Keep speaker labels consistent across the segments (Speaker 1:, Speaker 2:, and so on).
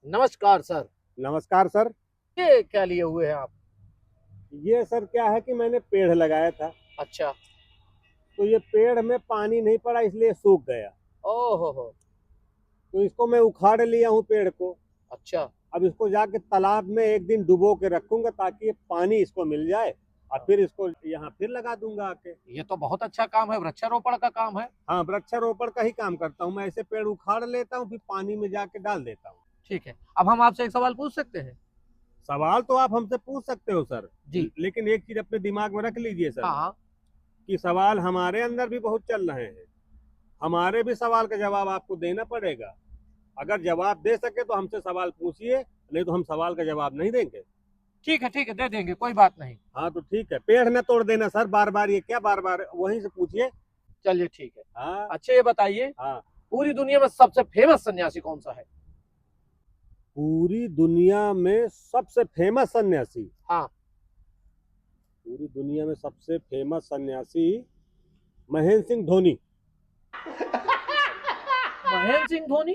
Speaker 1: नमस्कार सर।
Speaker 2: नमस्कार सर।
Speaker 1: ये क्या लिए हुए हैं आप?
Speaker 2: ये सर क्या है कि मैंने पेड़ लगाया था,
Speaker 1: अच्छा।
Speaker 2: तो ये पेड़ में पानी नहीं पड़ा इसलिए सूख गया।
Speaker 1: ओहो हो।
Speaker 2: तो इसको मैं उखाड़ लिया हूँ पेड़ को।
Speaker 1: अच्छा।
Speaker 2: अब इसको जाके तालाब में एक दिन डुबो के रखूंगा ताकि ये पानी इसको मिल जाए और फिर इसको यहाँ फिर लगा दूंगा आके।
Speaker 1: ये तो बहुत अच्छा काम है, वृक्षारोपण का काम है।
Speaker 2: हाँ, वृक्षारोपण का ही काम करता हूँ मैं। ऐसे पेड़ उखाड़ लेता हूँ फिर पानी में जाके डाल देता हूँ।
Speaker 1: ठीक है, अब हम आपसे एक सवाल पूछ सकते हैं?
Speaker 2: सवाल तो आप हमसे पूछ सकते हो सर
Speaker 1: जी।
Speaker 2: लेकिन एक चीज अपने दिमाग में रख लीजिए सर
Speaker 1: हाँ।
Speaker 2: कि सवाल हमारे अंदर भी बहुत चल रहे हैं। हमारे भी सवाल का जवाब आपको देना पड़ेगा। अगर जवाब दे सके तो हमसे सवाल पूछिए, नहीं तो हम सवाल का जवाब नहीं देंगे।
Speaker 1: ठीक है, दे देंगे, कोई बात नहीं।
Speaker 2: हाँ तो ठीक है, पेड़ न तोड़ देना सर बार बार। ये क्या बार बार वहीं से पूछिए।
Speaker 1: चलिए ठीक है।
Speaker 2: हाँ।
Speaker 1: अच्छा ये बताइए,
Speaker 2: हाँ,
Speaker 1: पूरी दुनिया में सबसे फेमस सन्यासी कौन सा है?
Speaker 2: पूरी दुनिया में सबसे फेमस सन्यासी।
Speaker 1: हाँ।
Speaker 2: पूरी दुनिया में सबसे फेमस सन्यासी महेंद्र सिंह धोनी।
Speaker 1: महेंद्र सिंह धोनी?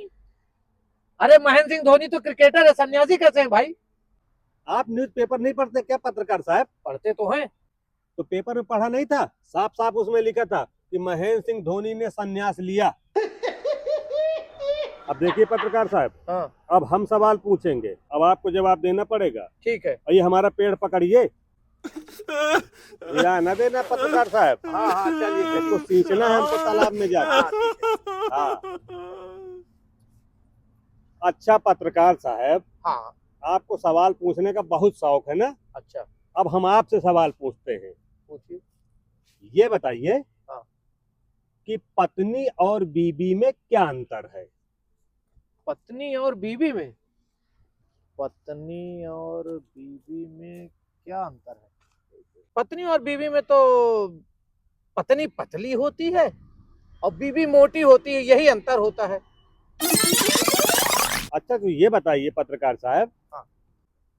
Speaker 1: अरे महेंद्र सिंह धोनी तो क्रिकेटर है, सन्यासी कैसे है भाई?
Speaker 2: आप न्यूज़पेपर नहीं पढ़ते क्या पत्रकार साहब?
Speaker 1: पढ़ते तो हैं।
Speaker 2: तो पेपर में पढ़ा नहीं था? साफ साफ उसमें लिखा था कि महेंद्र सिंह धोनी ने संन्यास लिया। अब देखिए पत्रकार साहब,
Speaker 1: हाँ।
Speaker 2: अब हम सवाल पूछेंगे, अब आपको जवाब देना पड़ेगा।
Speaker 1: ठीक है।
Speaker 2: और ये हमारा पेड़ पकड़िए। या न देना पत्रकार साहब।
Speaker 1: हाँ हाँ चलिए
Speaker 2: इसको सींचना है हमको तालाब में जाकर।
Speaker 1: हाँ ठीक है।
Speaker 2: हाँ। अच्छा पत्रकार साहब,
Speaker 1: हाँ।
Speaker 2: आपको सवाल पूछने का बहुत शौक है ना?
Speaker 1: अच्छा
Speaker 2: अब हम आपसे सवाल पूछते हैं।
Speaker 1: पूछिए।
Speaker 2: ये बताइए
Speaker 1: हाँ।
Speaker 2: कि पत्नी और बीबी में क्या अंतर है?
Speaker 1: पत्नी और बीवी में? पत्नी और बीवी में क्या अंतर है? पत्नी और बीवी में तो पत्नी पतली होती है और बीवी मोटी होती है, यही अंतर होता है।
Speaker 2: अच्छा तो ये बताइए पत्रकार साहब,
Speaker 1: हाँ।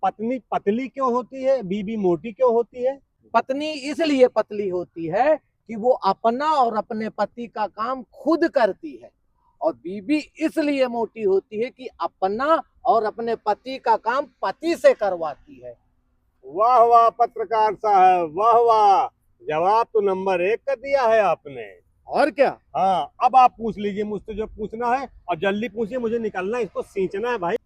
Speaker 2: पत्नी पतली क्यों होती है, बीबी मोटी क्यों होती है?
Speaker 1: पत्नी इसलिए पतली होती है कि वो अपना और अपने पति का काम खुद करती है, और बीवी इसलिए मोटी होती है कि अपना और अपने पति का काम पति से करवाती है।
Speaker 2: वाह वाह पत्रकार साहब, वाह वाह। जवाब तो नंबर 1 का दिया है आपने।
Speaker 1: और क्या।
Speaker 2: हाँ, अब आप पूछ लीजिए मुझसे जो पूछना है और जल्दी पूछिए, मुझे निकलना है, इसको सींचना है भाई।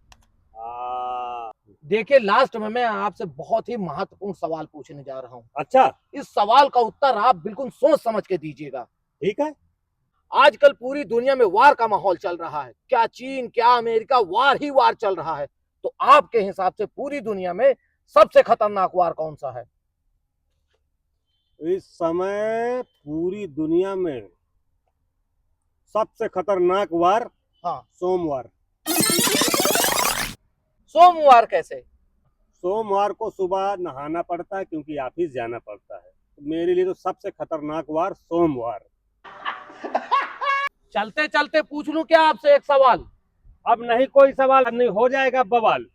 Speaker 1: देखिए लास्ट में मैं आपसे बहुत ही महत्वपूर्ण सवाल पूछने जा रहा हूँ।
Speaker 2: अच्छा
Speaker 1: इस सवाल का उत्तर आप बिल्कुल सोच समझ के दीजिएगा।
Speaker 2: ठीक है।
Speaker 1: आजकल पूरी दुनिया में वार का माहौल चल रहा है, क्या चीन क्या अमेरिका, वार ही वार चल रहा है। तो आपके हिसाब से पूरी दुनिया में सबसे खतरनाक वार कौन सा है?
Speaker 2: इस समय पूरी दुनिया में सबसे खतरनाक वार
Speaker 1: हाँ।
Speaker 2: सोमवार।
Speaker 1: सोमवार कैसे?
Speaker 2: सोमवार को सुबह नहाना पड़ता है क्योंकि ऑफिस जाना पड़ता है। तो मेरे लिए तो सबसे खतरनाक वार सोमवार।
Speaker 1: चलते चलते पूछ लूं क्या आपसे एक सवाल?
Speaker 2: अब नहीं कोई सवाल, नहीं हो जाएगा बवाल।